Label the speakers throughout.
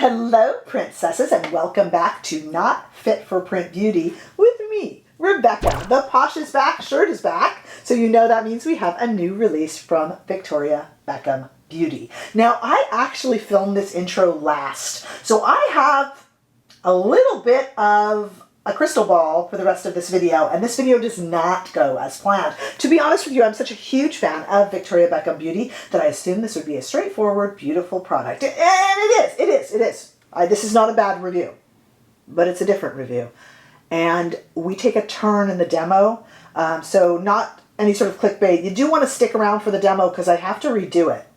Speaker 1: Hello, princesses, and welcome back to Not Fit for Print Beauty with me, Rebecca. The Posh is back, shirt is back, so you know that means we have a new release from Victoria Beckham Beauty. Now, I actually filmed this intro last, so I have a little bit of a crystal ball for the rest of this video, and this video does not go as planned. To be honest with you, I'm such a huge fan of Victoria Beckham Beauty that I assumed this would be a straightforward, beautiful product. And it is. This is not a bad review, but it's a different review. And we take a turn in the demo, so not any sort of clickbait. You do want to stick around for the demo because I have to redo it.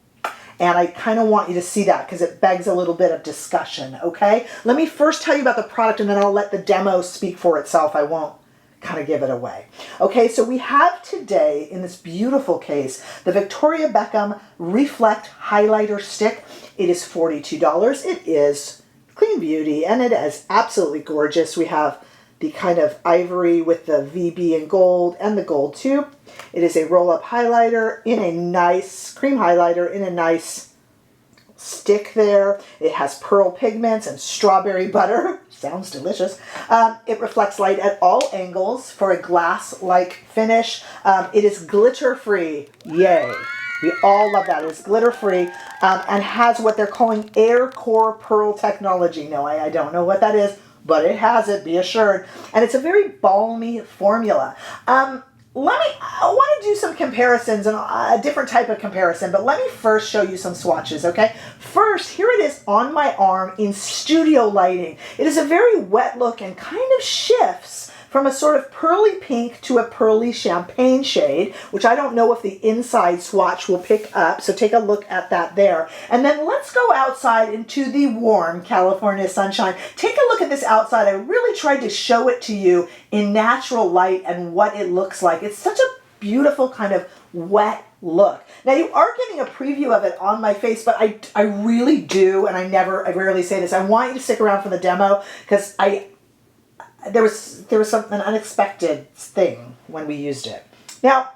Speaker 1: And I kind of want you to see that because it begs a little bit of discussion, okay? Let me first tell you about the product and then I'll let the demo speak for itself. I won't kind of give it away. Okay, so we have today in this beautiful case, the Victoria Beckham Reflect Highlighter Stick. It is $42. It is clean beauty and it is absolutely gorgeous. We have the kind of ivory with the VB in gold and the gold tube. It is a roll-up highlighter in a nice, cream highlighter in a nice stick there. It has pearl pigments and strawberry butter. Sounds delicious. It reflects light at all angles for a glass-like finish. It is glitter-free. Yay. We all love that. It is glitter-free and has what they're calling air core pearl technology. No, I don't know what that is, but it has it, be assured. And it's a very balmy formula. I want to do some comparisons and a different type of comparison, but let me first show you some swatches, okay? First, here it is on my arm in studio lighting. It is a very wet look and kind of shifts from a sort of pearly pink to a pearly champagne shade, which I don't know if the inside swatch will pick up, so take a look at that there. And then let's go outside into the warm California sunshine. Take a look at this outside. I really tried to show it to you in natural light and what it looks like. It's such a beautiful kind of wet look. Now you are getting a preview of it on my face, but I really do, and I rarely say this, I want you to stick around for the demo because there was an unexpected thing when we used it. Now,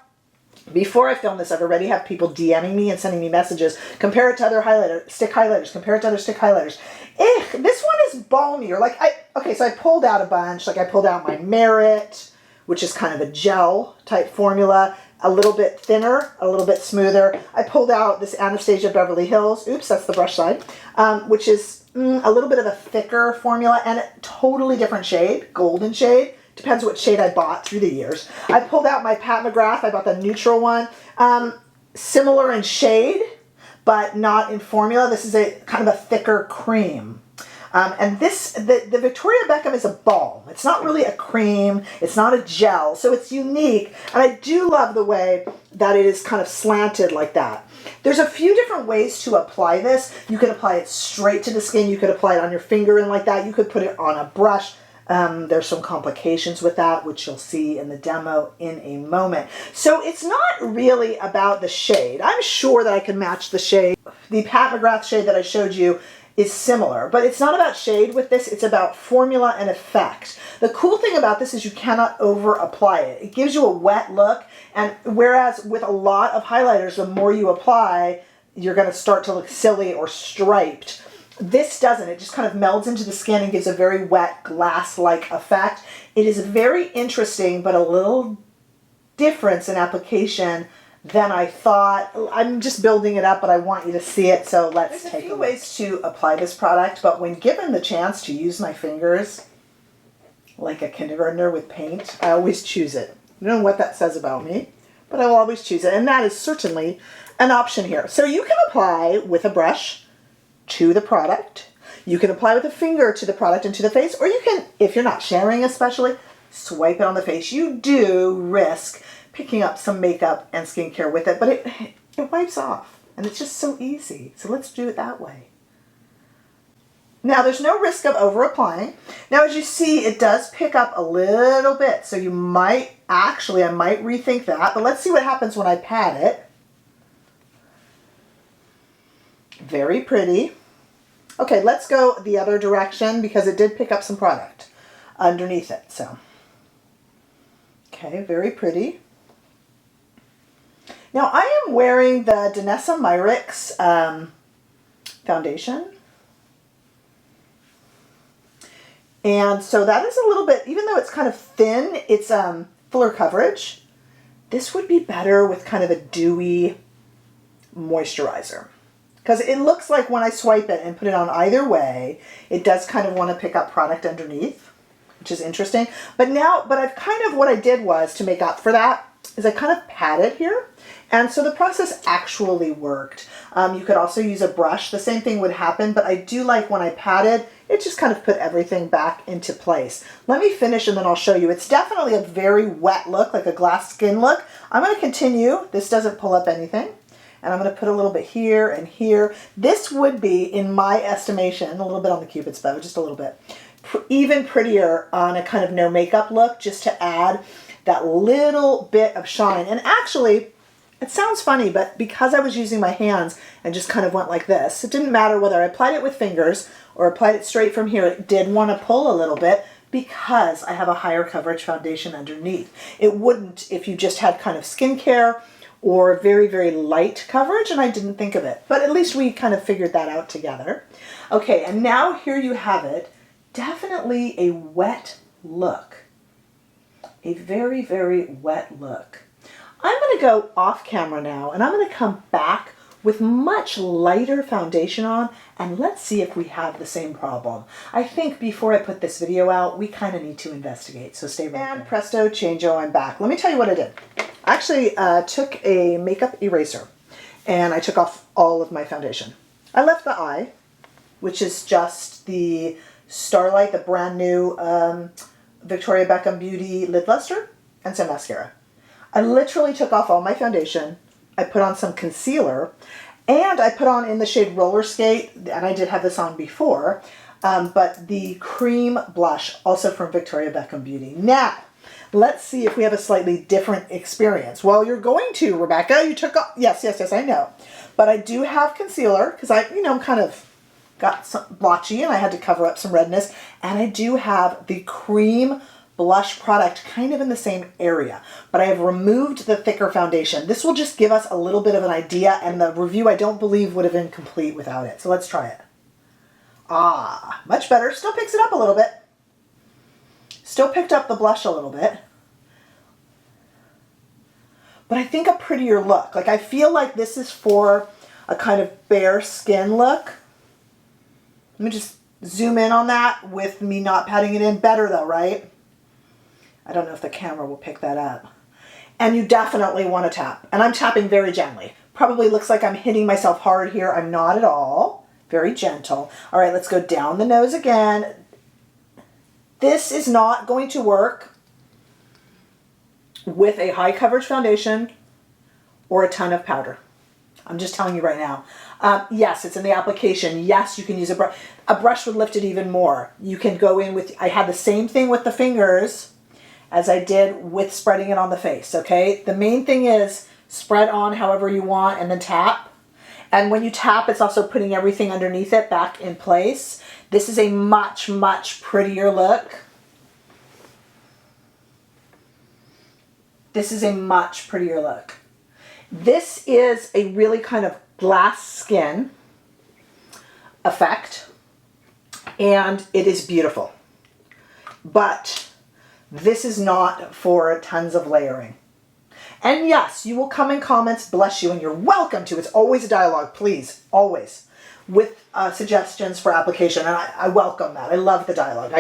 Speaker 1: before I film this, I've already had people DMing me and sending me messages. Compare it to other stick highlighters. Compare it to other stick highlighters. This one is balmier. Okay, so I pulled out a bunch. Like I pulled out my Myricks, which is kind of a gel type formula, a little bit thinner, a little bit smoother. I pulled out this Anastasia Beverly Hills. Oops, that's the brush side, which is a little bit of a thicker formula and a totally different shade, golden shade. Depends what shade I bought through the years. I pulled out my Pat McGrath. I bought the neutral one. Similar in shade, but not in formula. This is a kind of a thicker cream. And the Victoria Beckham is a balm. It's not really a cream. It's not a gel. So it's unique. And I do love the way that it is kind of slanted like that. There's a few different ways to apply this. You could apply it straight to the skin. You could apply it on your finger and like that. You could put it on a brush. There's some complications with that, which you'll see in the demo in a moment. So it's not really about the shade. I'm sure that I can match the shade. The Pat McGrath shade that I showed you is similar, but it's not about shade with this. It's about formula and effect. The cool thing about this is you cannot over apply it. It gives you a wet look, and whereas with a lot of highlighters, the more you apply, you're going to start to look silly or striped. This doesn't. It just kind of melds into the skin and gives a very wet glass-like effect. It is very interesting, but a little difference in application than I thought. I'm just building it up, but I want you to see it, so let's take a few ways to apply this product, but when given the chance to use my fingers like a kindergartner with paint, I always choose it. I don't know what that says about me, but I will always choose it, and that is certainly an option here. So you can apply with a brush to the product. You can apply with a finger to the product and to the face, or you can, if you're not sharing especially, swipe it on the face. You do risk picking up some makeup and skincare with it, but it wipes off, and it's just so easy. So let's do it that way. Now, there's no risk of over applying. Now, as you see, it does pick up a little bit, so you might, actually, I might rethink that, but let's see what happens when I pat it. Very pretty. Okay, let's go the other direction because it did pick up some product underneath it, so. Okay, very pretty. Now I am wearing the Danessa Myricks foundation. And so that is a little bit, even though it's kind of thin, it's fuller coverage. This would be better with kind of a dewy moisturizer. Because it looks like when I swipe it and put it on either way, it does kind of want to pick up product underneath, which is interesting. But I've kind of, what I did was to make up for that, is I kind of patted here. And so the process actually worked. You could also use a brush. The same thing would happen, but I do like when I patted, it just kind of put everything back into place. Let me finish and then I'll show you. It's definitely a very wet look, like a glass skin look. I'm going to continue. This doesn't pull up anything. And I'm going to put a little bit here and here. This would be, in my estimation, a little bit on the Cupid's bow, just a little bit, even prettier on a kind of no makeup look, just to add that little bit of shine. And actually, it sounds funny, but because I was using my hands and just kind of went like this, it didn't matter whether I applied it with fingers or applied it straight from here. It did want to pull a little bit because I have a higher coverage foundation underneath. It wouldn't if you just had kind of skincare or very, very light coverage, and I didn't think of it. But at least we kind of figured that out together. Okay, and now here you have it. Definitely a wet look. A very, very wet look. I'm going to go off camera now, and I'm going to come back with much lighter foundation on, and let's see if we have the same problem. I think before I put this video out, we kind of need to investigate, so stay right there. And presto, changeo, I'm back. Let me tell you what I did. I actually took a makeup eraser, and I took off all of my foundation. I left the eye, which is just the Starlight, the brand new Victoria Beckham Beauty Lid Lustre, and some mascara. I literally took off all my foundation. I put on some concealer, and I put on in the shade Roller Skate, and I did have this on before, but the cream blush, also from Victoria Beckham Beauty. Now, let's see if we have a slightly different experience. Well, you're going to, Rebecca. You took off, yes, I know. But I do have concealer, because I'm kind of got some blotchy, and I had to cover up some redness, and I do have the cream blush product kind of in the same area, but I have removed the thicker foundation. This will just give us a little bit of an idea, and the review I don't believe would have been complete without it. So let's try it. Ah, much better. Still picks it up a little bit. Still picked up the blush a little bit. But I think a prettier look. Like, I feel like this is for a kind of bare skin look. Let me just zoom in on that with me not patting it in. Better though, right? I don't know if the camera will pick that up. And you definitely want to tap. And I'm tapping very gently. Probably looks like I'm hitting myself hard here. I'm not at all. Very gentle. All right, let's go down the nose again. This is not going to work with a high coverage foundation or a ton of powder. I'm just telling you right now. Yes, it's in the application. Yes, you can use a brush. A brush would lift it even more. You can go in with, I had the same thing with the fingers as I did with spreading it on the face, okay? The main thing is spread on however you want and then tap. And when you tap, it's also putting everything underneath it back in place. This is a much, much prettier look. This is a much prettier look. This is a really kind of glass skin effect, and it is beautiful. But this is not for tons of layering. And yes, you will come in comments, bless you, and you're welcome to. It's always a dialogue, please, always, with suggestions for application, and I welcome that. I love the dialogue.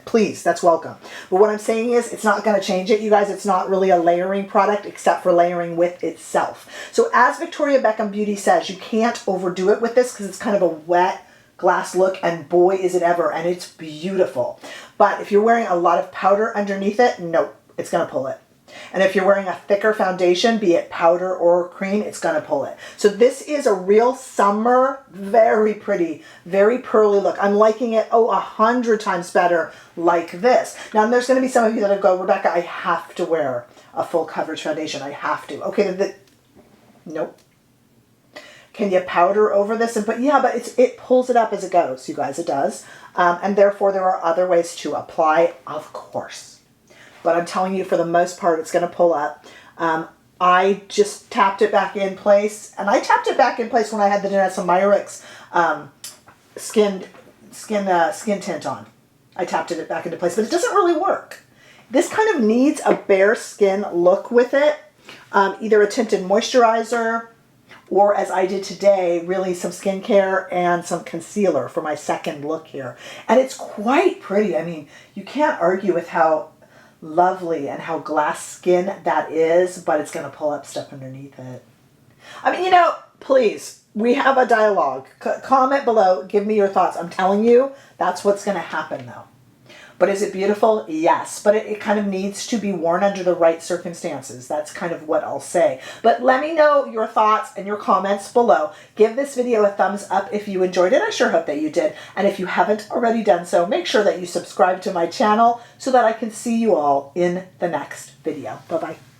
Speaker 1: Please, that's welcome. But what I'm saying is, it's not going to change it, you guys. It's not really a layering product, except for layering with itself. So as Victoria Beckham Beauty says, you can't overdo it with this because it's kind of a wet glass look, and boy is it ever, and it's beautiful. But if you're wearing a lot of powder underneath it, nope, it's going to pull it. And if you're wearing a thicker foundation, be it powder or cream, it's going to pull it. So this is a real summer, very pretty, very pearly look. I'm liking it, 100 times better like this. Now, there's going to be some of you that go, Rebecca, I have to wear a full coverage foundation. I have to. Okay, nope. Can you powder over this? And yeah, but it pulls it up as it goes, you guys, it does. And therefore, there are other ways to apply, of course. But I'm telling you, for the most part, it's going to pull up. I just tapped it back in place. And I tapped it back in place when I had the Danessa Myricks skin tint on. I tapped it back into place, but it doesn't really work. This kind of needs a bare skin look with it, either a tinted moisturizer or, as I did today, really some skincare and some concealer for my second look here. And it's quite pretty. I mean, you can't argue with how lovely and how glass skin that is, but it's going to pull up stuff underneath it. I mean, you know, please, we have a dialogue. Comment below, give me your thoughts. I'm telling you, that's what's going to happen though. But is it beautiful? Yes. But it kind of needs to be worn under the right circumstances. That's kind of what I'll say. But let me know your thoughts and your comments below. Give this video a thumbs up if you enjoyed it. I sure hope that you did. And if you haven't already done so, make sure that you subscribe to my channel so that I can see you all in the next video. Bye-bye.